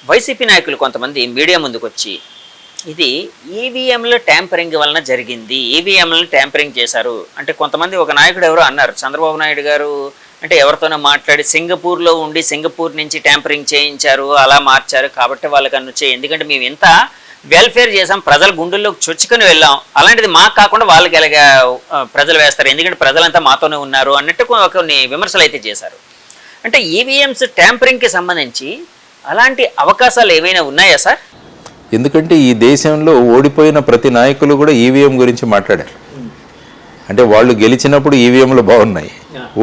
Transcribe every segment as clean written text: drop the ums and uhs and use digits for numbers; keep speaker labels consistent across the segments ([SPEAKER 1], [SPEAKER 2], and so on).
[SPEAKER 1] YCP నాయకులు కొంతమంది media ముందుకొచ్చి ఇది ఈవీఎంల ట్యాంపరింగ్ వలన జరిగింది, ఈవీఎంలను ట్యాంపరింగ్ చేశారు అంటే కొంతమంది, ఒక నాయకుడు ఎవరో అన్నారు, చంద్రబాబు నాయుడు గారు అంటే ఎవరితోనో మాట్లాడి సింగపూర్లో ఉండి సింగపూర్ నుంచి ట్యాంపరింగ్ చేయించారు, అలా మార్చారు కాబట్టి వాళ్ళకి అనొచ్చే, ఎందుకంటే మేము ఇంత వెల్ఫేర్ చేసాం, ప్రజల గుండెల్లోకి చొచ్చుకొని వెళ్ళాం, అలాంటిది మాకు కాకుండా వాళ్ళకి ఎలాగా ప్రజలు వేస్తారు, ఎందుకంటే ప్రజలంతా మాతోనే ఉన్నారు అన్నట్టు కొన్ని విమర్శలు అయితే చేశారు. అంటే ఈవీఎంస్ ట్యాంపరింగ్కి సంబంధించి అలాంటి అవకాశాలు ఏమైనా ఉన్నాయా సార్?
[SPEAKER 2] ఎందుకంటే ఈ దేశంలో ఓడిపోయిన ప్రతి నాయకులు కూడా ఈవీఎం గురించి మాట్లాడారు. అంటే వాళ్ళు గెలిచినప్పుడు ఈవీఎంలు బాగున్నాయి,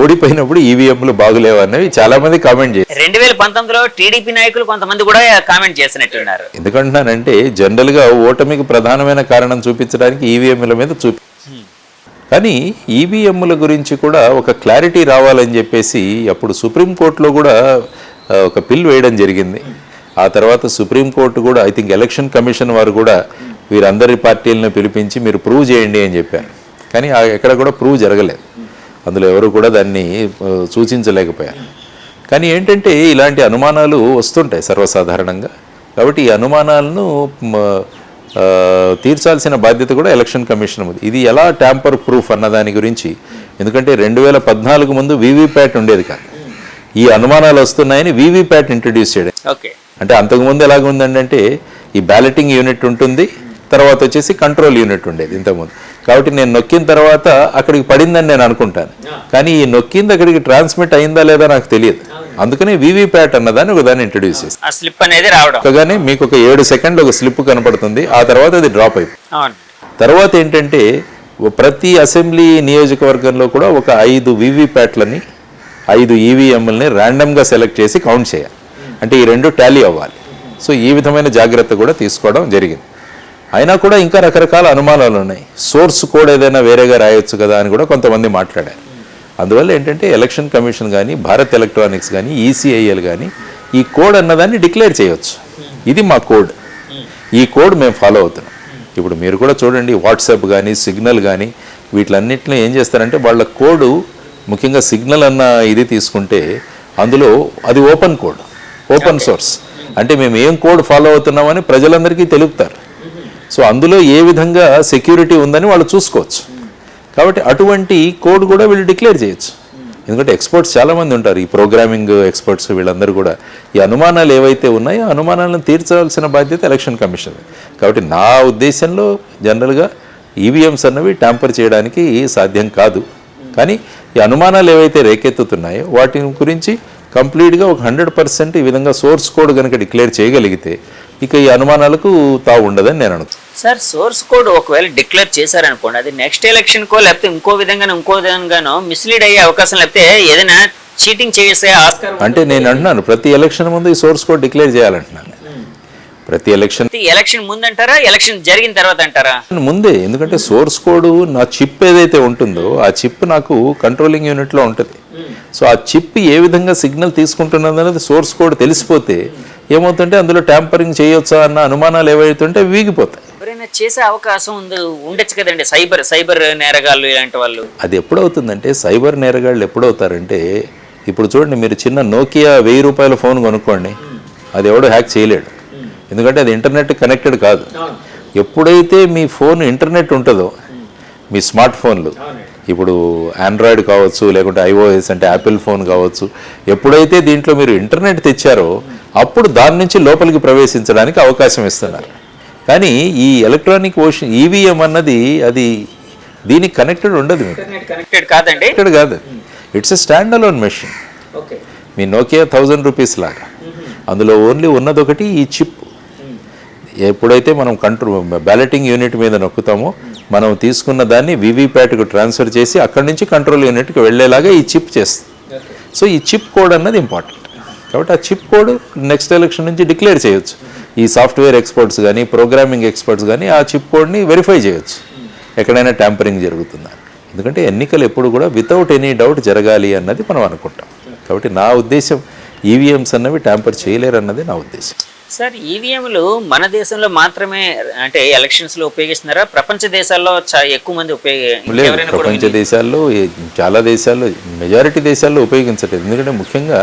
[SPEAKER 2] ఓడిపోయినప్పుడు ఈవీఎంలు బాగులేవు అన్నవి చాలా మంది కామెంట్ చేశారు.
[SPEAKER 1] 2019లో టీడీపీ నాయకులు కొంతమంది కూడా కామెంట్ చేసినట్టున్నారు.
[SPEAKER 2] ఎందుకంటున్నానంటే జనరల్ గా ఓటమికి ప్రధానమైన కారణం చూపించడానికి ఈవీఎంల మీద కానీ ఈవీఎంల గురించి కూడా ఒక క్లారిటీ రావాలని చెప్పేసి అప్పుడు సుప్రీంకోర్టులో కూడా ఒక పిల్ వేయడం జరిగింది. ఆ తర్వాత సుప్రీంకోర్టు కూడా ఐ థింక్ ఎలక్షన్ కమిషన్ వారు కూడా వీరందరి పార్టీలను పిలిపించి మీరు ప్రూవ్ చేయండి అని చెప్పారు. కానీ ఎక్కడ కూడా ప్రూవ్ జరగలేదు, అందులో ఎవరు కూడా దాన్ని సూచించలేకపోయారు. కానీ ఏంటంటే ఇలాంటి అనుమానాలు వస్తుంటాయి సర్వసాధారణంగా. కాబట్టి ఈ అనుమానాలను తీర్చాల్సిన బాధ్యత కూడా ఎలక్షన్ కమిషన్ ఉంది. ఇది ఎలా ట్యాంపర్ ప్రూఫ్ అన్న దాని గురించి, ఎందుకంటే 2014 ముందు వీవీప్యాట్ ఉండేది కాదు, ఈ అనుమానాలు వస్తున్నాయని వీవీప్యాట్ ఇంట్రడ్యూస్ చేయడం. అంటే అంతకుముందు ఎలాగుందంటే ఈ బ్యాలెటింగ్ యూనిట్ ఉంటుంది, తర్వాత వచ్చేసి కంట్రోల్ యూనిట్ ఉండేది ఇంతకుముందు. కాబట్టి నేను నొక్కిన తర్వాత అక్కడికి పడిందని నేను అనుకుంటాను, కానీ ఈ నొక్కింది అక్కడికి ట్రాన్స్మిట్ అయిందా లేదా నాకు తెలియదు. అందుకనే వీవీప్యాట్ అన్నదాన్ని ఒకదాన్ని ఇంట్రడ్యూస్ చేసి
[SPEAKER 1] స్లిప్ అనేది రావడం,
[SPEAKER 2] మీకు ఒక 7 సెకండ్లు ఒక స్లిప్ కనపడుతుంది, ఆ తర్వాత అది డ్రాప్ అయిపోయింది. తర్వాత ఏంటంటే ప్రతి అసెంబ్లీ నియోజకవర్గంలో కూడా ఒక 5 వీవీప్యాట్లని 5 ఈవీఎంలని ర్యాండమ్గా సెలెక్ట్ చేసి కౌంట్ చేయాలి. అంటే ఈ రెండు టాలీ అవ్వాలి. సో ఈ విధమైన జాగ్రత్త కూడా తీసుకోవడం జరిగింది. అయినా కూడా ఇంకా రకరకాల అనుమానాలు ఉన్నాయి. సోర్స్ కోడ్ ఏదైనా వేరేగా రాయొచ్చు కదా అని కూడా కొంతమంది మాట్లాడారు. అందువల్ల ఏంటంటే ఎలక్షన్ కమిషన్ కానీ, భారత్ ఎలక్ట్రానిక్స్ కానీ, ఈసీఐఎల్ కానీ ఈ కోడ్ అన్నదాన్ని డిక్లేర్ చేయవచ్చు. ఇది మా కోడ్, ఈ కోడ్ మేము ఫాలో అవుతున్నాం. ఇప్పుడు మీరు కూడా చూడండి, వాట్సాప్ కానీ సిగ్నల్ కానీ వీటిలన్నింటిలో ఏం చేస్తారంటే వాళ్ళ కోడు, ముఖ్యంగా సిగ్నల్ అన్న ఇది తీసుకుంటే అందులో అది ఓపెన్ కోడ్, ఓపెన్ సోర్స్. అంటే మేము ఏం కోడ్ ఫాలో అవుతున్నామని ప్రజలందరికీ తెలుపుతారు. సో అందులో ఏ విధంగా సెక్యూరిటీ ఉందని వాళ్ళు చూసుకోవచ్చు. కాబట్టి అటువంటి కోడ్ కూడా వీళ్ళు డిక్లేర్ చేయొచ్చు. ఎందుకంటే ఎక్స్పర్ట్స్ చాలామంది ఉంటారు, ఈ ప్రోగ్రామింగ్ ఎక్స్పర్ట్స్, వీళ్ళందరూ కూడా ఈ అనుమానాలు ఏవైతే ఉన్నాయో అనుమానాలను తీర్చాల్సిన బాధ్యత ఎలక్షన్ కమిషన్. కాబట్టి నా ఉద్దేశంలో జనరల్గా ఈవీఎంస్ అన్నవి ట్యాంపర్ చేయడానికి సాధ్యం కాదు. కానీ ఈ అనుమానాలు ఏవైతే రేకెత్తుతున్నాయో వాటి గురించి కంప్లీట్గా ఒక 100% ఈ విధంగా సోర్స్ కోడ్ కనుక డిక్లేర్ చేయగలిగితే ఇక ఈ అనుమానాలకు తావు ఉండదని నేను అనుకుంటున్నాను.
[SPEAKER 1] సార్, సోర్స్ కోడ్ ఒకవేళ డిక్లేర్ చేశారనుకోండి, అది నెక్స్ట్ ఎలక్షన్కో లేకపోతే ఇంకో విధంగానో మిస్లీడ్ అయ్యే అవకాశం, లేకపోతే ఏదైనా చీటింగ్ చేసే ఆస్కారం.
[SPEAKER 2] అంటే నేను అంటున్నాను ప్రతి ఎలక్షన్ ముందు ఈ సోర్స్ కోడ్ డిక్లేర్ చేయాలంటున్నాను. ప్రతి
[SPEAKER 1] ఎలక్షన్ ముందు అంటారా, ఎలక్షన్ జరిగిన తర్వాత అంటారా?
[SPEAKER 2] ముందే. ఎందుకంటే సోర్స్ కోడ్ నా చిప్ ఏదైతే ఉంటుందో ఆ చిప్ నాకు కంట్రోలింగ్ యూనిట్లో ఉంటుంది. సో ఆ చిప్ ఏ విధంగా సిగ్నల్ తీసుకుంటున్నది అనేది సోర్స్ కోడ్ తెలిసిపోతే ఏమవుతుంటే అందులో ట్యాంపరింగ్ చేయొచ్చా అన్న అనుమానాలు ఏవైతుంటే వీగిపోతాయి.
[SPEAKER 1] ఎవరైనా చేసే అవకాశం ఉండొచ్చు కదండి, సైబర్ నేరగాళ్ళు ఇలాంటి వాళ్ళు.
[SPEAKER 2] అది ఎప్పుడవుతుందంటే సైబర్ నేరగాళ్ళు ఎప్పుడవుతారంటే, ఇప్పుడు చూడండి, మీరు చిన్న నోకియా 1000 రూపాయల ఫోన్ కొనుక్కోండి, అది ఎవడో హ్యాక్ చేయలేడు. ఎందుకంటే అది ఇంటర్నెట్ కనెక్టెడ్ కాదు. ఎప్పుడైతే మీ ఫోన్ ఇంటర్నెట్ ఉంటుందో, మీ స్మార్ట్ ఫోన్లు, ఇప్పుడు ఆండ్రాయిడ్ కావచ్చు లేకుంటే ఐఓఎస్ అంటే యాపిల్ ఫోన్ కావచ్చు, ఎప్పుడైతే దీంట్లో మీరు ఇంటర్నెట్ తెచ్చారో అప్పుడు దాని నుంచి లోపలికి ప్రవేశించడానికి అవకాశం ఇస్తున్నారు. కానీ ఈ ఎలక్ట్రానిక్ ఈవీఎం అన్నది అది దీనికి కనెక్టెడ్ ఉండదు. కనెక్టెడ్ కాదు, it's a stand alone machine. Me Nokia 1000 rupees లాగా అందులో ఓన్లీ ఉన్నదొకటి ఈ చిప్. ఎప్పుడైతే మనం బ్యాలెటింగ్ యూనిట్ మీద నొక్కుతామో మనం తీసుకున్న దాన్ని వీవీప్యాట్కు ట్రాన్స్ఫర్ చేసి అక్కడి నుంచి కంట్రోల్ యూనిట్కి వెళ్ళేలాగా ఈ చిప్ చేస్తుంది. సో ఈ చిప్ కోడ్ అన్నది ఇంపార్టెంట్. కాబట్టి ఆ చిప్ కోడ్ నెక్స్ట్ ఎలక్షన్ నుంచి డిక్లేర్ చేయొచ్చు. ఈ సాఫ్ట్వేర్ ఎక్స్పర్ట్స్ కానీ, ప్రోగ్రామింగ్ ఎక్స్పర్ట్స్ కానీ ఆ చిప్ కోడ్ని వెరిఫై చేయొచ్చు ఎక్కడైనా ట్యాంపరింగ్ జరుగుతుందా. ఎందుకంటే ఎన్నికలు ఎప్పుడు కూడా వితౌట్ ఎనీ డౌట్ జరగాలి అన్నది మనం అనుకుంటాం. కాబట్టి నా ఉద్దేశం ఈవీఎంస్ అన్నవి ట్యాంపర్ చేయలేరు అన్నది నా ఉద్దేశం.
[SPEAKER 1] సార్, ఈవీఎంలు మన దేశంలో మాత్రమే అంటే ఎలక్షన్స్లో ఉపయోగిస్తున్నారా? ప్రపంచ దేశాల్లో ఎక్కువ మంది
[SPEAKER 2] లేదు. ప్రపంచ దేశాల్లో చాలా దేశాల్లో, మెజారిటీ దేశాల్లో ఉపయోగించట్లేదు. ఎందుకంటే ముఖ్యంగా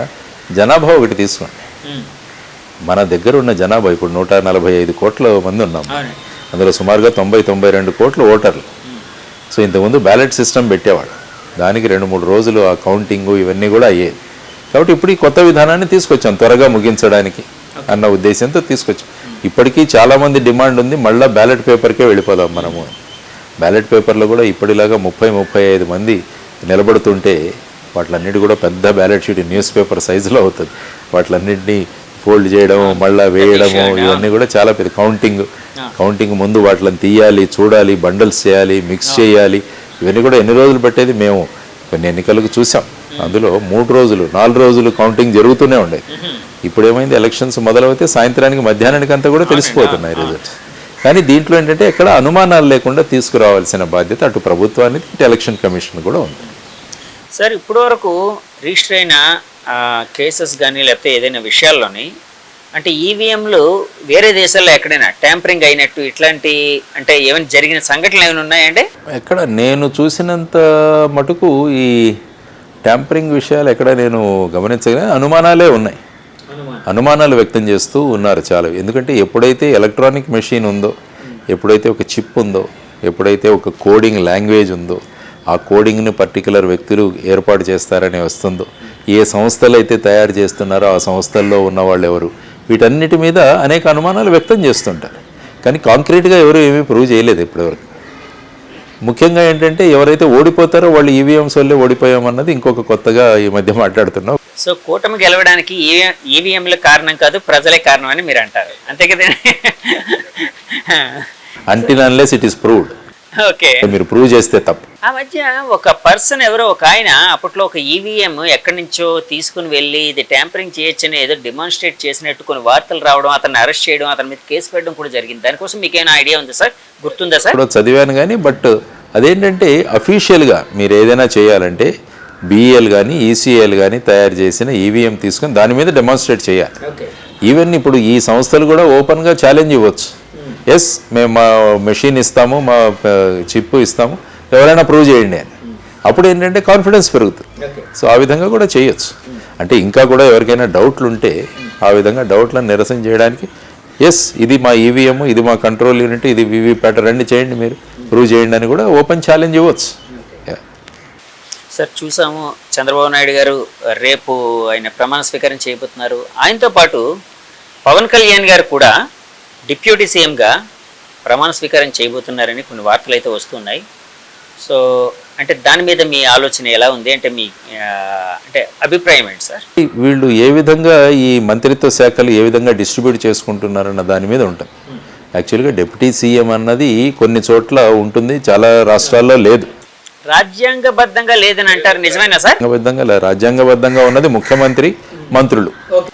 [SPEAKER 2] జనాభా ఒకటి తీసుకోండి. మన దగ్గర ఉన్న జనాభా ఇప్పుడు 145 కోట్ల మంది ఉన్నాం, అందులో సుమారుగా 92 కోట్ల ఓటర్లు. సో ఇంతకుముందు బ్యాలెట్ సిస్టమ్ పెట్టేవాడు, దానికి 2-3 రోజులు ఆ కౌంటింగు ఇవన్నీ కూడా అయ్యేది. కాబట్టి ఇప్పుడు ఈ కొత్త విధానాన్ని తీసుకొచ్చాం త్వరగా ముగించడానికి అన్న ఉద్దేశంతో తీసుకొచ్చాం. ఇప్పటికీ చాలామంది డిమాండ్ ఉంది, మళ్ళీ బ్యాలెట్ పేపర్కే వెళ్ళిపోదాం మనము. బ్యాలెట్ పేపర్లో కూడా ఇప్పటిలాగా 30-35 మంది నిలబడుతుంటే వాటిలన్నిటి కూడా పెద్ద బ్యాలెట్ షీట్ న్యూస్ పేపర్ సైజులో అవుతుంది. వాటిలన్నింటినీ ఫోల్డ్ చేయడం, మళ్ళీ వేయడము, ఇవన్నీ కూడా చాలా పెద్ద కౌంటింగ్ ముందు వాటిని తీయాలి, చూడాలి, బండల్స్ చేయాలి, మిక్స్ చేయాలి. ఇవన్నీ కూడా ఎన్ని రోజులు పట్టేది మేము కొన్ని ఎన్నికలకు చూసాం. అందులో 3 రోజులు 4 రోజులు కౌంటింగ్ జరుగుతూనే ఉండేది. ఇప్పుడు ఏమైంది, ఎలక్షన్స్ మొదలవుతే సాయంత్రానికి మధ్యాహ్నానికి అంతా కూడా తెలిసిపోతున్నాయి రిజల్ట్స్. కానీ దీంట్లో ఏంటంటే ఎక్కడ అనుమానాలు లేకుండా తీసుకురావాల్సిన బాధ్యత అటు ప్రభుత్వానికి ఇటు ఎలక్షన్ కమిషన్ కూడా ఉంది.
[SPEAKER 1] సార్ ఇప్పటి వరకు రిజిస్టర్ అయిన కేసెస్ కానీ లేకపోతే ఏదైనా విషయాల్లోని అంటే ఈవీఎంలు వేరే దేశాల్లో ఎక్కడైనా ట్యాంపరింగ్ అయినట్టు ఇట్లాంటి అంటే ఏమైనా జరిగిన సంఘటనలు ఏమైనా ఉన్నాయండి?
[SPEAKER 2] ఎక్కడ నేను చూసినంత మటుకు ఈ ట్యాంపరింగ్ విషయాలు ఎక్కడ నేను గమనించగలిగిన అనుమానాలే ఉన్నాయి. అనుమానాలు వ్యక్తం చేస్తూ ఉన్నారు చాలా. ఎందుకంటే ఎప్పుడైతే ఎలక్ట్రానిక్ మెషిన్ ఉందో, ఎప్పుడైతే ఒక చిప్ ఉందో, ఎప్పుడైతే ఒక కోడింగ్ లాంగ్వేజ్ ఉందో, ఆ కోడింగ్ని పర్టికులర్ వ్యక్తులు ఏర్పాటు చేస్తారని వస్తుందో, ఏ సంస్థలు అయితే తయారు చేస్తున్నారో ఆ సంస్థల్లో ఉన్న వాళ్ళు ఎవరు, వీటన్నిటి మీద అనేక అనుమానాలు వ్యక్తం చేస్తుంటారు. కానీ కాంక్రీట్గా ఎవరు ఏమీ ప్రూవ్ చేయలేదు ఇప్పటివరకు. ముఖ్యంగా ఏంటంటే ఎవరైతే ఓడిపోతారో వాళ్ళు ఈవీఎంస్ వల్లే ఓడిపోయామన్నది ఇంకొక కొత్తగా ఈ మధ్య మాట్లాడుతున్నాం.
[SPEAKER 1] సో కూటమి గెలవడానికి ఈవీఎంల కారణం కాదు, ప్రజలే కారణం అని మీరు అంటారు, అంతే కదండి?
[SPEAKER 2] Until unless it is proved.
[SPEAKER 1] Okay,
[SPEAKER 2] మీరు ప్రూవ్ చేస్తే తప్పు.
[SPEAKER 1] ఆ మధ్య ఒక పర్సన్ ఎవరో ఒక ఆయన అప్పట్లో ఒక ఈవీఎం ఎక్కడి నుంచో తీసుకుని వెళ్ళి ఇది ట్యాంపరింగ్ చేయొచ్చని ఏదో డెమాన్స్ట్రేట్ చేసినట్టు కొన్ని వార్తలు రావడం, అతన్ని అరెస్ట్ చేయడం, అతని మీద కేసు పెట్టడం కూడా జరిగింది. దానికోసం మీకు ఏమైనా ఐడియా ఉందా సార్, గుర్తుందా సార్?
[SPEAKER 2] ఇప్పుడు చదివాను కానీ, బట్ అదేంటంటే అఫీషియల్గా మీరు ఏదైనా చేయాలంటే బిఈఎల్ కానీ ఈసీఎల్ కానీ తయారు చేసిన ఈవీఎం తీసుకొని దాని మీద డెమాన్స్ట్రేట్ చేయాలి. ఈవెన్ ఇప్పుడు ఈ సంస్థలు కూడా ఓపెన్గా ఛాలెంజ్ ఇవ్వచ్చు. ఎస్, మేము మా మెషిన్ ఇస్తాము, మా చిప్ ఇస్తాము, ఎవరైనా ప్రూవ్ చేయండి అని. అప్పుడు ఏంటంటే కాన్ఫిడెన్స్ పెరుగుతుంది. సో ఆ విధంగా కూడా చేయొచ్చు. అంటే ఇంకా కూడా ఎవరికైనా డౌట్లు ఉంటే ఆ విధంగా డౌట్లను నిరసన చేయడానికి ఎస్ ఇది మా ఈవీఎం, ఇది మా కంట్రోల్ యూనిట్, ఇది వీవీప్యాట్, రండి చేయండి, మీరు ప్రూవ్ చేయండి అని కూడా ఓపెన్ ఛాలెంజ్ ఇవ్వచ్చు.
[SPEAKER 1] సార్ చూసాము, చంద్రబాబు నాయుడు గారు రేపు ఆయన ప్రమాణ స్వీకారం చేయబోతున్నారు. ఆయనతో పాటు పవన్ కళ్యాణ్ గారు కూడా డిప్యూటీ సీఎంగా ప్రమాణ స్వీకారం చేయబోతున్నారని కొన్ని వార్తలు అయితే వస్తున్నాయి. సో అంటే దాని మీద మీ ఆలోచన ఎలా ఉంది, అంటే మీ అంటే అభిప్రాయం ఏంటి సార్?
[SPEAKER 2] వీళ్ళు ఏ విధంగా ఈ మంత్రిత్వ శాఖలు ఏ విధంగా డిస్ట్రిబ్యూట్ చేసుకుంటున్నారన్న దాని మీద ఉంటుంది. యాక్చువల్గా డిప్యూటీ సీఎం అన్నది కొన్ని చోట్ల ఉంటుంది, చాలా రాష్ట్రాల్లో లేదు.
[SPEAKER 1] రాజ్యాంగబద్ధంగా లేదని అంటారు, నిజమేనా సార్?
[SPEAKER 2] రాజ్యాంగబద్ధంగా ఉన్నది ముఖ్యమంత్రి, మంత్రులు.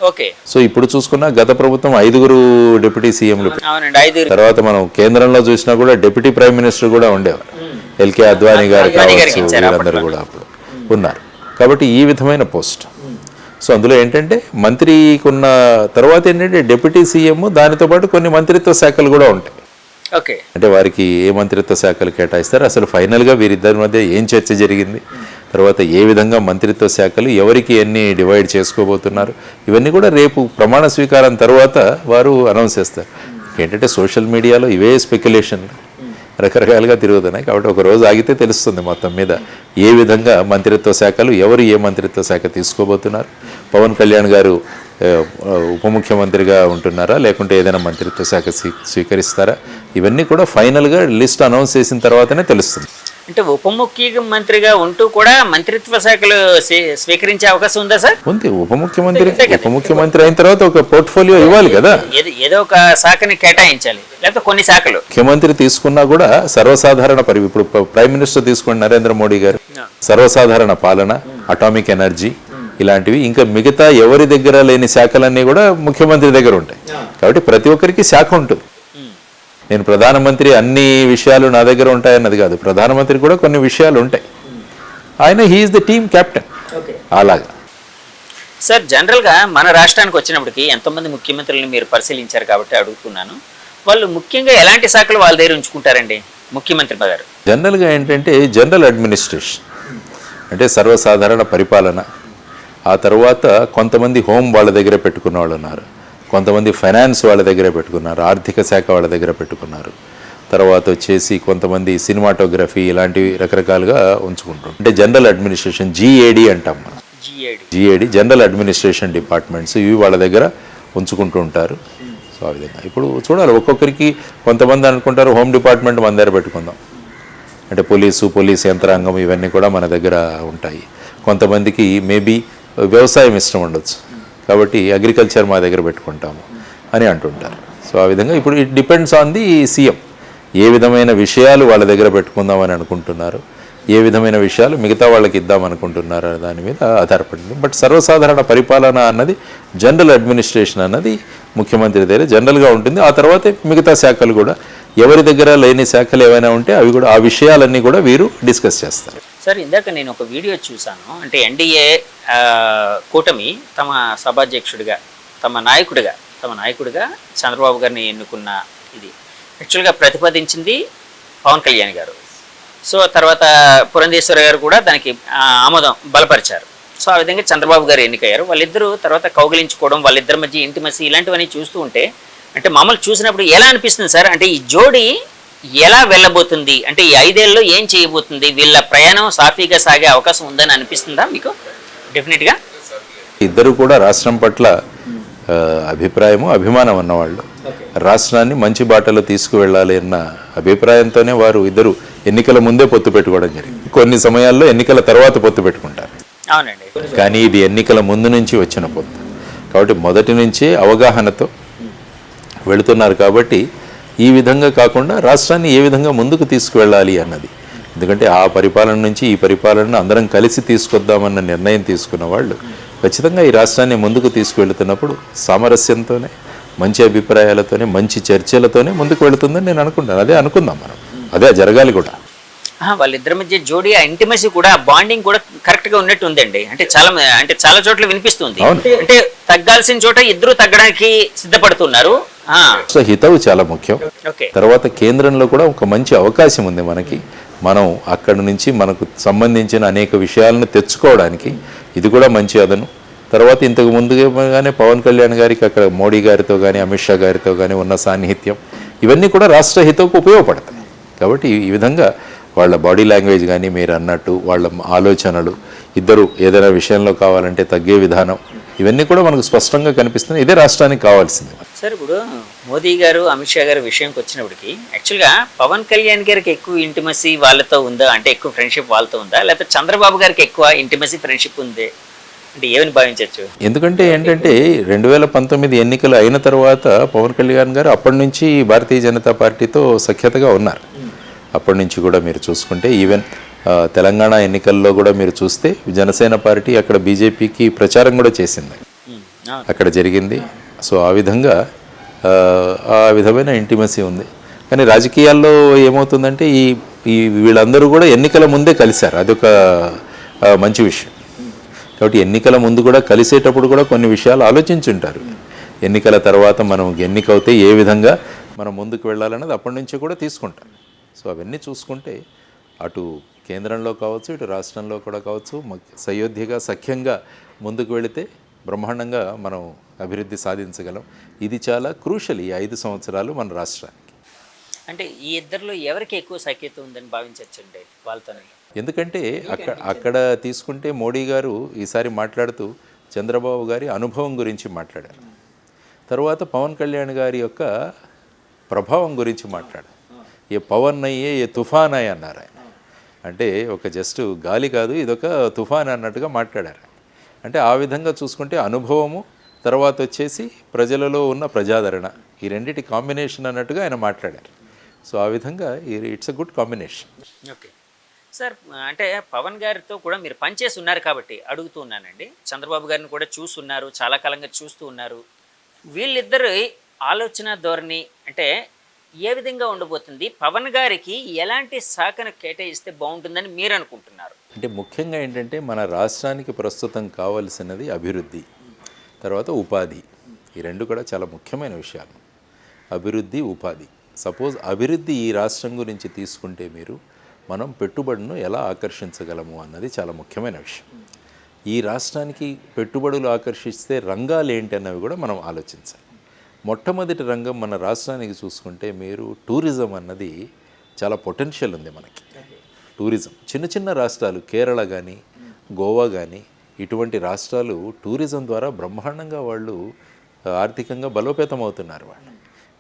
[SPEAKER 1] ఓకే.
[SPEAKER 2] సో ఇప్పుడు చూసుకున్నా గత ప్రభుత్వం 5 డిప్యూటీ సీఎంలు.
[SPEAKER 1] అవునండి, 5.
[SPEAKER 2] తర్వాత మనం కేంద్రంలో చూసినా కూడా డిప్యూటీ ప్రైమ్ మినిస్టర్ కూడా ఉండేవారు. ఎల్కే అద్వానీ గారు కావచ్చు, వీళ్ళందరూ కూడా అప్పుడు ఉన్నారు. కాబట్టి ఈ విధమైన పోస్ట్. సో అందులో ఏంటంటే మంత్రికి ఉన్న తర్వాత ఏంటంటే డిప్యూటీ సీఎం, దానితో పాటు కొన్ని మంత్రిత్వ శాఖలు కూడా ఉంటాయి.
[SPEAKER 1] ఓకే.
[SPEAKER 2] అంటే వారికి ఏ మంత్రిత్వ శాఖలు కేటాయిస్తారు, అసలు ఫైనల్గా వీరిద్దరి మధ్య ఏం చర్చ జరిగింది, తర్వాత ఏ విధంగా మంత్రిత్వ శాఖలు ఎవరికి ఎన్ని డివైడ్ చేసుకోబోతున్నారు, ఇవన్నీ కూడా రేపు ప్రమాణ స్వీకారం తర్వాత వారు అనౌన్స్ చేస్తారు. ఏంటంటే సోషల్ మీడియాలో ఇవే స్పెక్యులేషన్లు రకరకాలుగా తిరుగుతున్నాయి. కాబట్టి ఒక రోజు ఆగితే తెలుస్తుంది మొత్తం మీద ఏ విధంగా మంత్రిత్వ శాఖలు ఎవరు ఏ మంత్రిత్వ శాఖ తీసుకోబోతున్నారు. పవన్ కళ్యాణ్ గారు ఉప ముఖ్యమంత్రిగా ఉంటున్నారా, లేకుంటే ఏదైనా మంత్రిత్వ శాఖ స్వీకరిస్తారా, ఇవన్నీ కూడా ఫైనల్గా లిస్ట్ అనౌన్స్ చేసిన తర్వాతనే తెలుస్తుంది.
[SPEAKER 1] అంటే ఉప ముఖ్యమంత్రిగా ఉంటూ కూడా మంత్రిత్వ శాఖలు స్వీకరించే అవకాశం ఉందా సార్?
[SPEAKER 2] ఉంది. ఉప ముఖ్యమంత్రి అయిన తర్వాత ఒక పోర్ట్ఫోలియో ఇవ్వాలి కదా,
[SPEAKER 1] ఏదో ఒక శాఖని కేటాయించాలి, లేకపోతే కొన్ని శాఖలు.
[SPEAKER 2] ముఖ్యమంత్రి తీసుకున్నా కూడా సర్వసాధారణ ఇప్పుడు ప్రైమ్ మినిస్టర్ తీసుకోండి, నరేంద్ర మోడీ గారు, సర్వసాధారణ పాలన, అటామిక్ ఎనర్జీ, ఇలాంటివి ఇంకా మిగతా ఎవరి దగ్గర లేని శాఖలన్నీ కూడా ముఖ్యమంత్రి దగ్గర ఉంటాయి. కాబట్టి ప్రతి ఒక్కరికి శాఖ ఉంటుంది. నేను ప్రధానమంత్రి అన్ని విషయాలు నా దగ్గర ఉంటాయన్నది కాదు, ప్రధానమంత్రి కూడా కొన్ని విషయాలు ఉంటాయి. ఆయన హీఈస్ ద టీమ్ కెప్టెన్. అలాగా
[SPEAKER 1] సార్ జనరల్గా మన రాష్ట్రానికి వచ్చినప్పటికీ ఎంతోమంది ముఖ్యమంత్రులను మీరు పరిశీలించారు కాబట్టి అడుగుతున్నాను, వాళ్ళు ముఖ్యంగా ఎలాంటి శాఖలు వాళ్ళ దగ్గర ఉంచుకుంటారండి ముఖ్యమంత్రి గారు?
[SPEAKER 2] జనరల్గా ఏంటంటే జనరల్ అడ్మినిస్ట్రేషన్ అంటే సర్వసాధారణ పరిపాలన, ఆ తర్వాత కొంతమంది హోమ్ వాళ్ళ దగ్గర పెట్టుకున్న వాళ్ళు ఉన్నారు, కొంతమంది ఫైనాన్స్ వాళ్ళ దగ్గర పెట్టుకున్నారు, ఆర్థిక శాఖ వాళ్ళ దగ్గర పెట్టుకున్నారు. తర్వాత వచ్చేసి కొంతమంది సినిమాటోగ్రఫీ ఇలాంటివి రకరకాలుగా ఉంచుకుంటారు. అంటే జనరల్ అడ్మినిస్ట్రేషన్ GAD అంటాం మనం. GAD జనరల్ అడ్మినిస్ట్రేషన్ డిపార్ట్మెంట్స్ ఇవి వాళ్ళ దగ్గర ఉంచుకుంటూ ఉంటారు. సో ఆ విధంగా ఇప్పుడు చూడాలి, ఒక్కొక్కరికి కొంతమంది అనుకుంటారు హోమ్ డిపార్ట్మెంట్ మన దగ్గర పెట్టుకుందాం, అంటే పోలీస్ యంత్రాంగం ఇవన్నీ కూడా మన దగ్గర ఉంటాయి. కొంతమందికి మేబీ వ్యవసాయం ఇష్టం ఉండొచ్చు, కాబట్టి అగ్రికల్చర్ మా దగ్గర పెట్టుకుంటాము అని అంటుంటారు. సో ఆ విధంగా ఇప్పుడు it depends on the CM ఏ విధమైన విషయాలు వాళ్ళ దగ్గర పెట్టుకుందామని అనుకుంటున్నారు, ఏ విధమైన విషయాలు మిగతా వాళ్ళకి ఇద్దామనుకుంటున్నారు అనే దాని మీద ఆధారపడింది. బట్ సర్వసాధారణ పరిపాలన అన్నది జనరల్ అడ్మినిస్ట్రేషన్ అన్నది ముఖ్యమంత్రి దగ్గర జనరల్గా ఉంటుంది. ఆ తర్వాతే మిగతా శాఖలు కూడా ఎవరి దగ్గర లేని శాఖలు ఏవైనా ఉంటే అవి కూడా ఆ విషయాలన్నీ కూడా వీరు డిస్కస్ చేస్తారు.
[SPEAKER 1] సార్, ఇందాక నేను ఒక వీడియో చూశాను. అంటే ఎన్డీఏ కూటమి తమ సభాధ్యక్షుడిగా తమ నాయకుడిగా చంద్రబాబు గారిని ఎన్నుకున్న ఇది యాక్చువల్గా ప్రతిపాదించింది పవన్ కళ్యాణ్ గారు. సో తర్వాత పురంధేశ్వరి గారు కూడా దానికి ఆమోదం బలపరిచారు. సో ఆ విధంగా చంద్రబాబు గారు ఎన్నికయ్యారు. వాళ్ళిద్దరూ తర్వాత కౌగిలించుకోవడం, వాళ్ళిద్దరి మధ్య ఇంటిమసీ ఇలాంటివన్నీ చూస్తూ ఉంటే అంటే మామూలు చూసినప్పుడు ఎలా అనిపిస్తుంది సార్? అంటే ఈ జోడీ ఎలా వెళ్ళబోతుంది, అంటే ఈ 5 ఏళ్ళలో ఏం చేయబోతుంది, వీళ్ళ ప్రయాణం సాఫీగా సాగే అవకాశం ఉందని అనిపిస్తుందా మీకు? డెఫినెట్గా
[SPEAKER 2] ఇద్దరు కూడా రాష్ట్రం పట్ల అభిప్రాయము అభిమానం ఉన్నవాళ్ళు, రాష్ట్రాన్ని మంచి బాటలో తీసుకువెళ్ళాలి అన్న అభిప్రాయంతోనే వారు ఇద్దరు ఎన్నికల ముందే పొత్తు పెట్టుకోవడం జరిగింది. కొన్ని సమయాల్లో ఎన్నికల తర్వాత పొత్తు పెట్టుకుంటారు.
[SPEAKER 1] అవునండి.
[SPEAKER 2] కానీ ఇది ఎన్నికల ముందు నుంచి వచ్చిన పొత్తు కాబట్టి మొదటి నుంచే అవగాహనతో వెళుతున్నారు. కాబట్టి ఈ విధంగా కాకుండా రాష్ట్రాన్ని ఏ విధంగా ముందుకు తీసుకువెళ్ళాలి అన్నది, ఎందుకంటే ఆ పరిపాలన నుంచి ఈ పరిపాలనను అందరం కలిసి తీసుకొద్దామన్న నిర్ణయం తీసుకున్న వాళ్ళు ఖచ్చితంగా ఈ రాష్ట్రాన్ని ముందుకు తీసుకువెళుతున్నప్పుడు సామరస్యంతోనే, మంచి అభిప్రాయాలతోనే, మంచి చర్చలతోనే ముందుకు వెళుతుందని నేను అనుకుంటాను. అదే అనుకుందాం మనం, అదే జరగాలి కూడా.
[SPEAKER 1] వాళ్ళిద్దరి మధ్య జోడీ ఆ ఇంటిమసీ కూడా బాండింగ్ కూడా కరెక్ట్ గా ఉన్నట్టు ఉందండి. అంటే చాలా చోట్ల వినిపిస్తుంది. అంటే తగ్గాల్సిన చోట ఇద్దరు తగ్గడానికి సిద్ధపడుతున్నారు.
[SPEAKER 2] సో హితవు చాలా ముఖ్యం. తర్వాత కేంద్రంలో కూడా ఒక మంచి అవకాశం ఉంది మనకి. మనం అక్కడి నుంచి మనకు సంబంధించిన అనేక విషయాలను తెచ్చుకోవడానికి ఇది కూడా మంచి అదను. తర్వాత ఇంతకు ముందుగానే పవన్ కళ్యాణ్ గారికి అక్కడ మోడీ గారితో కానీ అమిత్ షా గారితో కానీ ఉన్న సాన్నిహిత్యం ఇవన్నీ కూడా రాష్ట్ర హితకు ఉపయోగపడతాయి. కాబట్టి ఈ విధంగా వాళ్ళ బాడీ లాంగ్వేజ్ కానీ మీరు అన్నట్టు వాళ్ళ ఆలోచనలు, ఇద్దరు ఏదైనా విషయంలో కావాలంటే తగ్గే విధానం, ఇవన్నీ కూడా మనకు స్పష్టంగా కనిపిస్తున్నాయి. ఇదే రాష్ట్రానికి కావాల్సింది.
[SPEAKER 1] సార్, ఇప్పుడు మోదీ గారు అమిత్ షా గారి విషయంకి వచ్చినప్పటికీ యాక్చువల్గా పవన్ కళ్యాణ్ గారికి ఎక్కువ ఇంటిమసీ వాళ్ళతో ఉందా, అంటే ఎక్కువ ఫ్రెండ్షిప్ వాళ్ళతో ఉందా, లేకపోతే చంద్రబాబు గారికి ఎక్కువ ఇంటిమసీ ఫ్రెండ్షిప్ ఉంది అంటే ఏమని భావించవచ్చు?
[SPEAKER 2] ఎందుకంటే ఏంటంటే 2019 ఎన్నికలు అయిన తర్వాత పవన్ కళ్యాణ్ గారు అప్పటి నుంచి భారతీయ జనతా పార్టీతో సఖ్యతగా ఉన్నారు. అప్పటి నుంచి కూడా మీరు చూసుకుంటే ఈవెన్ తెలంగాణ ఎన్నికల్లో కూడా మీరు చూస్తే జనసేన పార్టీ అక్కడ బీజేపీకి ప్రచారం కూడా చేసింది, అక్కడ జరిగింది. సో ఆ విధంగా ఆ విధమైన ఇంటిమసీ ఉంది. కానీ రాజకీయాల్లో ఏమవుతుందంటే ఈ వీళ్ళందరూ కూడా ఎన్నికల ముందే కలిశారు, అదొక మంచి విషయం. కాబట్టి ఎన్నికల ముందు కూడా కలిసేటప్పుడు కూడా కొన్ని విషయాలు ఆలోచించుంటారు. ఎన్నికల తర్వాత మనం ఎన్నికవుతే ఏ విధంగా మనం ముందుకు వెళ్ళాలన్నది అప్పటి నుంచి కూడా తీసుకుంటారు. సో అవన్నీ చూసుకుంటే అటు కేంద్రంలో కావచ్చు, ఇటు రాష్ట్రంలో కూడా కావచ్చు, సయోధ్యగా సఖ్యంగా ముందుకు వెళితే బ్రహ్మాండంగా మనం అభివృద్ధి సాధించగలం. ఇది చాలా క్రూషల్ ఈ 5 సంవత్సరాలు మన రాష్ట్రానికి.
[SPEAKER 1] అంటే ఈ ఇద్దరిలో ఎవరికి ఎక్కువ సఖ్యత ఉందని భావించవచ్చండి వాళ్ళతోనే?
[SPEAKER 2] ఎందుకంటే అక్కడ తీసుకుంటే మోడీ గారు ఈసారి మాట్లాడుతూ చంద్రబాబు గారి అనుభవం గురించి మాట్లాడారు. తర్వాత పవన్ కళ్యాణ్ గారి యొక్క ప్రభావం గురించి మాట్లాడారు. ఏ పవన్ అయ్యే ఏ తుఫాన్ అయ్యి అన్నారు ఆయన. అంటే ఒక జస్ట్ గాలి కాదు, ఇదొక తుఫాన్ అన్నట్టుగా మాట్లాడారు. అంటే ఆ విధంగా చూసుకుంటే అనుభవము, తర్వాత వచ్చేసి ప్రజలలో ఉన్న ప్రజాదరణ, ఈ రెండింటి కాంబినేషన్ అన్నట్టుగా ఆయన మాట్లాడారు. సో ఆ విధంగా it's a good combination.
[SPEAKER 1] Okay sir, అంటే పవన్ గారితో కూడా మీరు పనిచేసి ఉన్నారు కాబట్టి అడుగుతూ ఉన్నానండి. చంద్రబాబు గారిని కూడా చూస్తున్నారు, చాలా కాలంగా చూస్తూ ఉన్నారు. వీళ్ళిద్దరు ఆలోచన ధోరణి అంటే ఏ విధంగా ఉండబోతుంది? పవన్ గారికి ఎలాంటి శాఖను కేటాయిస్తే బాగుంటుందని మీరు అనుకుంటున్నారు?
[SPEAKER 2] అంటే ముఖ్యంగా ఏంటంటే మన రాష్ట్రానికి ప్రస్తుతం కావాల్సినది అభివృద్ధి, తర్వాత ఉపాధి. ఈ రెండు కూడా చాలా ముఖ్యమైన విషయాలు, అభివృద్ధి, ఉపాధి. సపోజ్ అభివృద్ధి ఈ రాష్ట్రం గురించి తీసుకుంటే మనం పెట్టుబడులను ఎలా ఆకర్షించగలము అన్నది చాలా ముఖ్యమైన విషయం. ఈ రాష్ట్రానికి పెట్టుబడులు ఆకర్షిస్తే రంగాలు ఏంటి అన్నవి కూడా మనం ఆలోచించాలి. మొట్టమొదటి రంగం మన రాష్ట్రానికి చూసుకుంటే మీరు టూరిజం అన్నది చాలా పొటెన్షియల్ ఉంది మనకి. టూరిజం చిన్న చిన్న రాష్ట్రాలు కేరళ కానీ గోవా కానీ ఇటువంటి రాష్ట్రాలు టూరిజం ద్వారా బ్రహ్మాండంగా వాళ్ళు ఆర్థికంగా బలోపేతం అవుతున్నారు వాళ్ళు.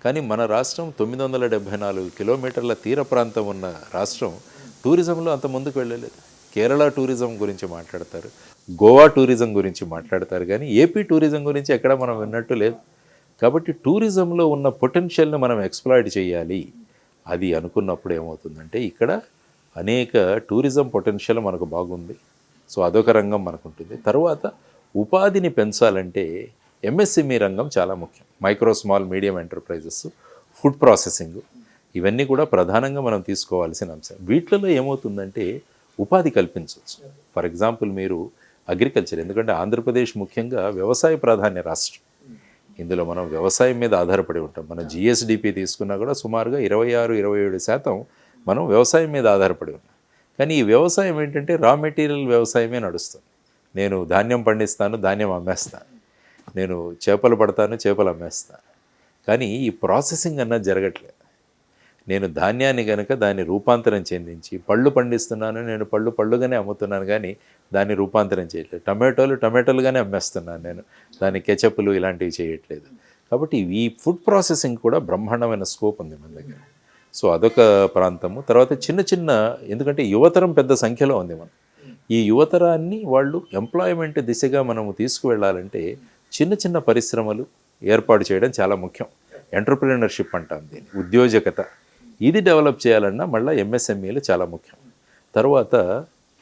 [SPEAKER 2] కానీ మన రాష్ట్రం 974 కిలోమీటర్ల తీర ప్రాంతం ఉన్న రాష్ట్రం టూరిజంలో అంత ముందుకు వెళ్ళలేదు. కేరళ టూరిజం గురించి మాట్లాడతారు, గోవా టూరిజం గురించి మాట్లాడతారు, కానీ ఏపీ టూరిజం గురించి ఎక్కడ మనం విన్నట్టు లేదు. కాబట్టి టూరిజంలో ఉన్న పొటెన్షియల్ని మనం ఎక్స్ప్లాయిట్ చేయాలి. అది అనుకున్నప్పుడు ఏమవుతుందంటే ఇక్కడ అనేక టూరిజం పొటెన్షియల్ మనకు బాగుంది. సో అదొక రంగం మనకు ఉంటుంది. తర్వాత ఉపాధిని పెంచాలంటే ఎంఎస్ఎంఈ రంగం చాలా ముఖ్యం. Micro small medium enterprises, food processing, ఇవన్నీ కూడా ప్రధానంగా మనం తీసుకోవాల్సిన అంశం. వీటిలో ఏమవుతుందంటే ఉపాధి కల్పించవచ్చు. ఫర్ ఎగ్జాంపుల్ మీరు అగ్రికల్చర్, ఎందుకంటే ఆంధ్రప్రదేశ్ ముఖ్యంగా వ్యవసాయ ప్రాధాన్య రాష్ట్రం. ఇందులో మనం వ్యవసాయం మీద ఆధారపడి ఉంటాం. మనం జిఎస్డిపి తీసుకున్నా కూడా సుమారుగా 26-27% మనం వ్యవసాయం మీద ఆధారపడి ఉన్నాం. కానీ ఈ వ్యవసాయం ఏంటంటే రా మెటీరియల్ వ్యవసాయమే నడుస్తుంది. నేను ధాన్యం పండిస్తాను, ధాన్యం అమ్మేస్తాను, నేను చేపలు పడతాను, చేపలు అమ్మేస్తాను. కానీ ఈ ప్రాసెసింగ్ అన్నది జరగట్లేదు. నేను ధాన్యాన్ని కనుక దాన్ని రూపాంతరం చెందించి పళ్ళు పండిస్తున్నాను, నేను పళ్ళుగానే అమ్ముతున్నాను, కానీ దాన్ని రూపాంతరం చేయట్లేదు. టమాటోలుగానే అమ్మేస్తున్నాను, నేను దాని కెచప్లు ఇలాంటివి చేయట్లేదు. కాబట్టి ఈ ఫుడ్ ప్రాసెసింగ్ కూడా బ్రహ్మాండమైన స్కోప్ ఉంది మన దగ్గర. సో అదొక ప్రాంతము. తర్వాత చిన్న ఎందుకంటే యువతరం పెద్ద సంఖ్యలో ఉంది మనం. ఈ యువతరాన్ని వాళ్ళు ఎంప్లాయ్మెంట్ దిశగా మనము తీసుకువెళ్ళాలంటే చిన్న పరిశ్రమలు ఏర్పాటు చేయడం చాలా ముఖ్యం. ఎంటర్‌ప్రెన్యూర్‌షిప్ అంటాం దీన్ని, ఉద్యోజకత. ఇది డెవలప్ చేయాలన్నా మళ్ళీ ఎంఎస్ఎంఈలు చాలా ముఖ్యం. తర్వాత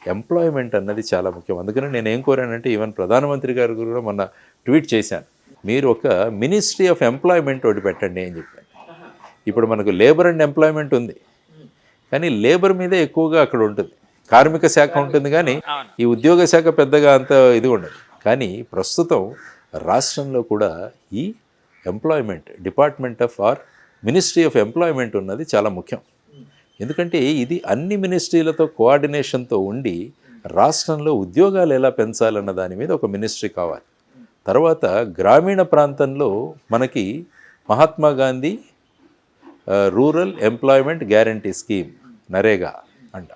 [SPEAKER 2] ఎంప్లాయ్మెంట్ అన్నది చాలా ముఖ్యం. అందుకని నేను ఏం కోరానంటే ఈవెన్ ప్రధానమంత్రి గారు కూడా మొన్న ట్వీట్ చేశాను, మీరు ఒక మినిస్ట్రీ ఆఫ్ ఎంప్లాయ్మెంట్ ఒకటి పెట్టండి అని చెప్పాను. ఇప్పుడు మనకు లేబర్ అండ్ ఎంప్లాయ్మెంట్ ఉంది, కానీ లేబర్ మీదే ఎక్కువగా అక్కడ ఉంటుంది. కార్మిక శాఖ ఉంటుంది, కానీ ఈ ఉద్యోగ శాఖ పెద్దగా అంత ఇది ఉండదు. కానీ ప్రస్తుతం రాష్ట్రంలో కూడా ఈ employment department of ministry of employment ఉన్నది చాలా ముఖ్యం. ఎందుకంటే ఇది అన్ని మినిస్ట్రీలతో కోఆర్డినేషన్తో ఉండి రాష్ట్రంలో ఉద్యోగాలు ఎలా పెంచాలన్న దాని మీద ఒక మినిస్ట్రీ కావాలి. తర్వాత గ్రామీణ ప్రాంతంలో మనకి Mahatma Gandhi rural employment guarantee scheme, NREGA అంట,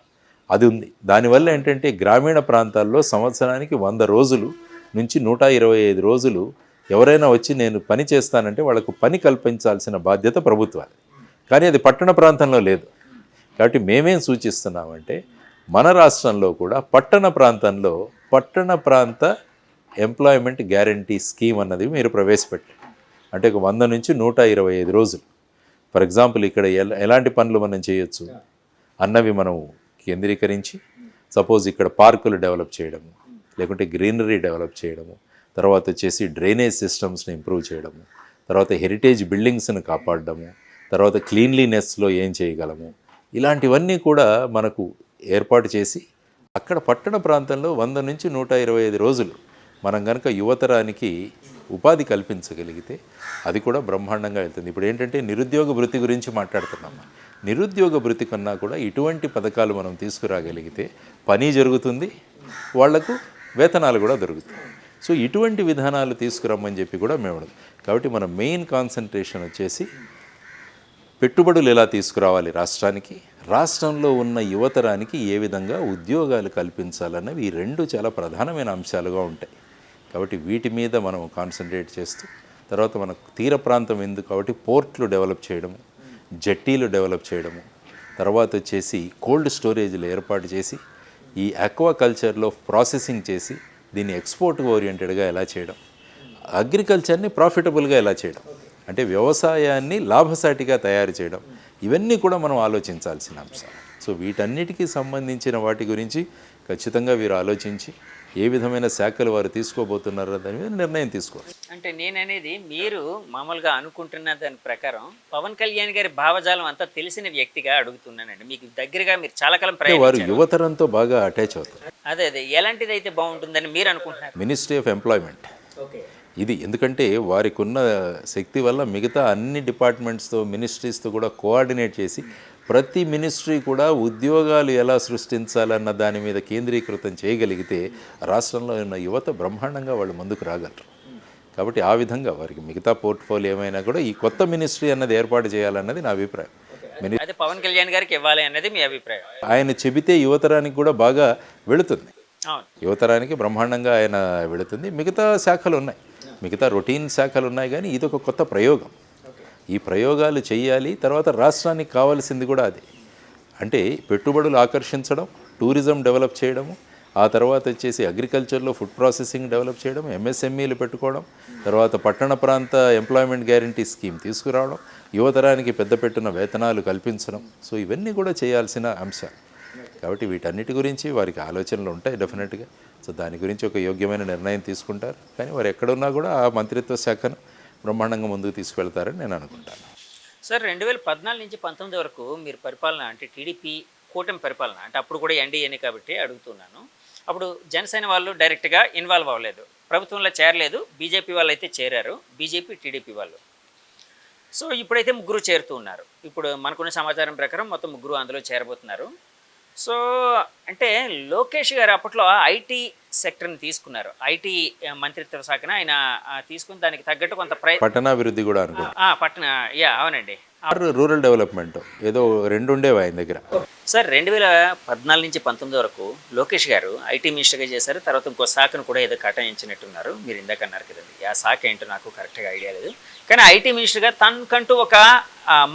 [SPEAKER 2] అది ఉంది. దానివల్ల ఏంటంటే గ్రామీణ ప్రాంతాల్లో సంవత్సరానికి 100 రోజులు నుంచి 125 రోజులు ఎవరైనా వచ్చి నేను పని చేస్తానంటే వాళ్ళకు పని కల్పించాల్సిన బాధ్యత ప్రభుత్వాలు. కానీ అది పట్టణ ప్రాంతంలో లేదు. కాబట్టి మేమేం సూచిస్తున్నామంటే మన రాష్ట్రంలో కూడా పట్టణ ప్రాంత ఎంప్లాయ్మెంట్ గ్యారంటీ స్కీమ్ అన్నది మీరు ప్రవేశపెట్టారు. అంటే ఒక 100 నుంచి 125 రోజులు. ఫర్ ఎగ్జాంపుల్ ఇక్కడ ఎలాంటి పనులు మనం చేయొచ్చు అన్నవి మనం కేంద్రీకరించి, సపోజ్ ఇక్కడ పార్కులు డెవలప్ చేయడము, లేకుంటే గ్రీనరీ డెవలప్ చేయడము, తర్వాత వచ్చేసి డ్రైనేజ్ సిస్టమ్స్ని ఇంప్రూవ్ చేయడము, తర్వాత హెరిటేజ్ బిల్డింగ్స్ని కాపాడడము, తర్వాత క్లీన్లీనెస్లో ఏం చేయగలము, ఇలాంటివన్నీ కూడా మనకు ఏర్పాటు చేసి అక్కడ పట్టణ ప్రాంతంలో 100 నుంచి 125 రోజులు మనం కనుక యువతరానికి ఉపాధి కల్పించగలిగితే అది కూడా బ్రహ్మాండంగా వెళ్తుంది. ఇప్పుడు ఏంటంటే నిరుద్యోగ భృతి గురించి మాట్లాడుతున్నాము. నిరుద్యోగ భృతి కన్నా కూడా ఇటువంటి పథకాలు మనం తీసుకురాగలిగితే పని జరుగుతుంది, వాళ్లకు వేతనాలు కూడా దొరుకుతాయి. సో ఇటువంటి విధానాలు తీసుకురమ్మని చెప్పి కూడా మేము, కాబట్టి మన మెయిన్ కాన్సన్ట్రేషన్ వచ్చేసి పెట్టుబడులు ఎలా తీసుకురావాలి రాష్ట్రానికి, రాష్ట్రంలో ఉన్న యువతరానికి ఏ విధంగా ఉద్యోగాలు కల్పించాలన్నవి ఈ రెండు చాలా ప్రధానమైన అంశాలుగా ఉంటాయి. కాబట్టి వీటి మీద మనం కాన్సన్ట్రేట్ చేస్తూ, తర్వాత మనకు తీర ప్రాంతం ఎందుకు కాబట్టి పోర్ట్లు డెవలప్ చేయడము, జట్టీలు డెవలప్ చేయడము, తర్వాత వచ్చేసి కోల్డ్ స్టోరేజ్లు ఏర్పాటు చేసి ఈ ఆక్వాకల్చర్లో ప్రాసెసింగ్ చేసి దీన్ని ఎక్స్పోర్ట్ ఓరియంటెడ్గా ఎలా చేయడం, అగ్రికల్చర్ని ప్రాఫిటబుల్గా ఎలా చేయడం, అంటే వ్యవసాయాన్ని లాభసాటిగా తయారు చేయడం, ఇవన్నీ కూడా మనం ఆలోచించాల్సిన అంశాలు. సో వీటన్నిటికీ సంబంధించిన వాటి గురించి ఖచ్చితంగా వీరు ఆలోచించి ఏ విధమైన శాఖలు వారు తీసుకోబోతున్నారో దాని మీద నిర్ణయం తీసుకోవాలి.
[SPEAKER 1] అంటే నేననేది మీరు మామూలుగా అనుకుంటున్న దాని ప్రకారం పవన్ కళ్యాణ్ గారి భావజాలం అంతా తెలిసిన వ్యక్తిగా అడుగుతున్నానండి. మీకు దగ్గరగా మీరు చాలా కాలం
[SPEAKER 2] వారు యువతరంతో బాగా అటాచ్ అవుతారు.
[SPEAKER 1] అదే ఎలాంటిది అయితే బాగుంటుందని మీరు అనుకుంటున్నారు?
[SPEAKER 2] మినిస్ట్రీ ఆఫ్ ఎంప్లాయ్మెంట్ ఇది, ఎందుకంటే వారికి ఉన్న శక్తి వల్ల మిగతా అన్ని డిపార్ట్మెంట్స్తో మినిస్ట్రీస్తో కూడా కోఆర్డినేట్ చేసి ప్రతి మినిస్ట్రీ కూడా ఉద్యోగాలు ఎలా సృష్టించాలన్న దాని మీద కేంద్రీకృతం చేయగలిగితే రాష్ట్రంలో ఉన్న యువత బ్రహ్మాండంగా వాళ్ళు ముందుకు రాగలరు. కాబట్టి ఆ విధంగా వారికి మిగతా పోర్ట్ఫోలియో ఏమైనా కూడా ఈ కొత్త మినిస్ట్రీ అన్నది ఏర్పాటు చేయాలన్నది నా అభిప్రాయం.
[SPEAKER 1] అదే పవన్ కళ్యాణ్ గారికి ఇవ్వాలి అన్నది మీ అభిప్రాయం.
[SPEAKER 2] ఆయన చెబితే యువతరానికి కూడా బాగా వెళుతుంది,
[SPEAKER 1] అవును,
[SPEAKER 2] యువతరానికి బ్రహ్మాండంగా ఆయన వెళుతుంది. మిగతా శాఖలు ఉన్నాయి, మిగతా రొటీన్ శాఖలు ఉన్నాయి, కానీ ఇది ఒక కొత్త ప్రయోగం. ఈ ప్రయోగాలు చేయాలి. తర్వాత రాష్ట్రానికి కావాల్సింది కూడా అది, అంటే పెట్టుబడులు ఆకర్షించడం, టూరిజం డెవలప్ చేయడము, ఆ తర్వాత వచ్చేసి అగ్రికల్చర్లో ఫుడ్ ప్రాసెసింగ్ డెవలప్ చేయడం, ఎంఎస్ఎంఈలు పెట్టుకోవడం, తర్వాత పట్టణ ప్రాంత ఎంప్లాయ్మెంట్ గ్యారంటీ స్కీమ్ తీసుకురావడం, యువతరానికి పెద్దపెట్టున వేతనాలు కల్పించడం. సో ఇవన్నీ కూడా చేయాల్సిన అంశాలు. కాబట్టి వీటన్నిటి గురించి వారికి ఆలోచనలు ఉంటాయి డెఫినెట్గా. సో దాని గురించి ఒక యోగ్యమైన నిర్ణయం తీసుకుంటారు. కానీ వారు ఎక్కడున్నా కూడా ఆ మంత్రిత్వ శాఖను బ్రహ్మాండంగా ముందుకు తీసుకువెళ్తారని నేను అనుకుంటాను.
[SPEAKER 1] సార్ 2014 నుంచి 19 వరకు మీరు పరిపాలన, అంటే టీడీపీ కూటమి పరిపాలన, అంటే అప్పుడు కూడా ఎన్డీఏనే కాబట్టి అడుగుతున్నాను. అప్పుడు జనసేన వాళ్ళు డైరెక్ట్గా ఇన్వాల్వ్ అవ్వలేదు, ప్రభుత్వంలో చేరలేదు. బీజేపీ వాళ్ళు అయితే చేరారు, బీజేపీ టీడీపీ వాళ్ళు. సో ఇప్పుడైతే ముగ్గురు చేరుతూ ఉన్నారు. ఇప్పుడు మనకున్న సమాచారం ప్రకారం మొత్తం ముగ్గురు అందులో చేరబోతున్నారు. సో అంటే లోకేష్ గారు అప్పట్లో ఐటీ సెక్టర్ని తీసుకున్నారు, ఐటీ మంత్రిత్వ శాఖను ఆయన తీసుకుని దానికి తగ్గట్టు కొంత
[SPEAKER 2] పట్టణాభివృద్ధి కూడా
[SPEAKER 1] పట్టణ అవునండి,
[SPEAKER 2] రూరల్ డెవలప్మెంట్ ఏదో రెండు ఉండేవి ఆయన దగ్గర.
[SPEAKER 1] సార్ 2014 నుంచి 19 వరకు లోకేష్ గారు ఐటీ మినిస్టర్గా చేశారు. తర్వాత ఇంకో శాఖను కూడా ఏదో కేటాయించినట్టున్నారు, మీరు ఇందాక అన్నారు కదండి. ఆ శాఖ ఏంటో నాకు కరెక్ట్గా ఐడియా లేదు. కానీ ఐటీ మినిస్టర్గా తనకంటూ ఒక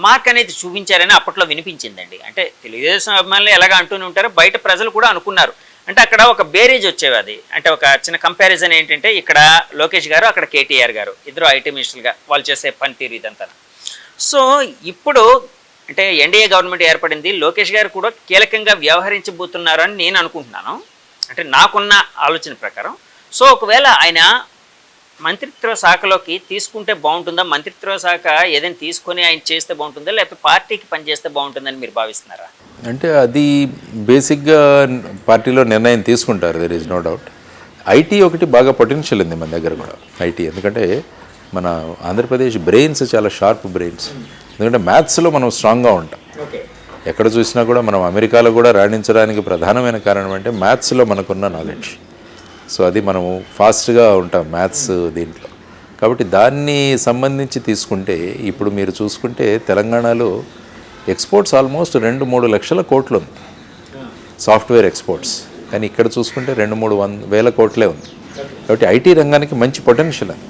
[SPEAKER 1] మార్క్ అనేది చూపించారని అప్పట్లో వినిపించిందండి. అంటే తెలుగుదేశం అభిమానులు ఎలాగ అంటూనే ఉంటారు, బయట ప్రజలు కూడా అనుకున్నారు. అంటే అక్కడ ఒక బేరేజ్ వచ్చేవి. అది అంటే ఒక చిన్న కంపారిజన్ ఏంటంటే, ఇక్కడ లోకేష్ గారు, అక్కడ కేటీఆర్ గారు, ఇద్దరు ఐటీ మినిస్టర్గా వాళ్ళు చేసే పనితీరు ఇదంతా. సో ఇప్పుడు అంటే ఎన్డీఏ గవర్నమెంట్ ఏర్పడింది, లోకేష్ గారు కూడా కీలకంగా వ్యవహరించబోతున్నారు అని నేను అనుకుంటున్నాను, అంటే నాకున్న ఆలోచన ప్రకారం. సో ఒకవేళ ఆయన మంత్రిత్వ శాఖలోకి తీసుకుంటే బాగుంటుందా, మంత్రిత్వ శాఖ ఏదైనా తీసుకొని ఆయన చేస్తే బాగుంటుందా, లేకపోతే పార్టీకి పనిచేస్తే బాగుంటుందని మీరు భావిస్తున్నారా?
[SPEAKER 2] అంటే అది బేసిక్గా పార్టీలో నిర్ణయం తీసుకుంటారు, there is no doubt. IT ఒకటి బాగా పొటెన్షియల్ ఉంది మన దగ్గర కూడా ఐటీ, ఎందుకంటే మన ఆంధ్రప్రదేశ్ బ్రెయిన్స్ చాలా షార్ప్ బ్రెయిన్స్. ఎందుకంటే మ్యాథ్స్లో మనం స్ట్రాంగ్గా ఉంటాం. ఎక్కడ చూసినా కూడా మనం అమెరికాలో కూడా రాణించడానికి ప్రధానమైన కారణం అంటే మ్యాథ్స్లో మనకున్న నాలెడ్జ్. సో అది మనము ఫాస్ట్గా ఉంటాం మ్యాథ్స్ దీంట్లో. కాబట్టి దాన్ని సంబంధించి తీసుకుంటే ఇప్పుడు మీరు చూసుకుంటే తెలంగాణలో ఎక్స్పోర్ట్స్ ఆల్మోస్ట్ 2-3 లక్షల కోట్లు ఉంది సాఫ్ట్వేర్ ఎక్స్పోర్ట్స్, కానీ ఇక్కడ చూసుకుంటే 2-3 వేల కోట్లే ఉంది. కాబట్టి ఐటీ రంగానికి మంచి పొటెన్షియల్ ఉంది.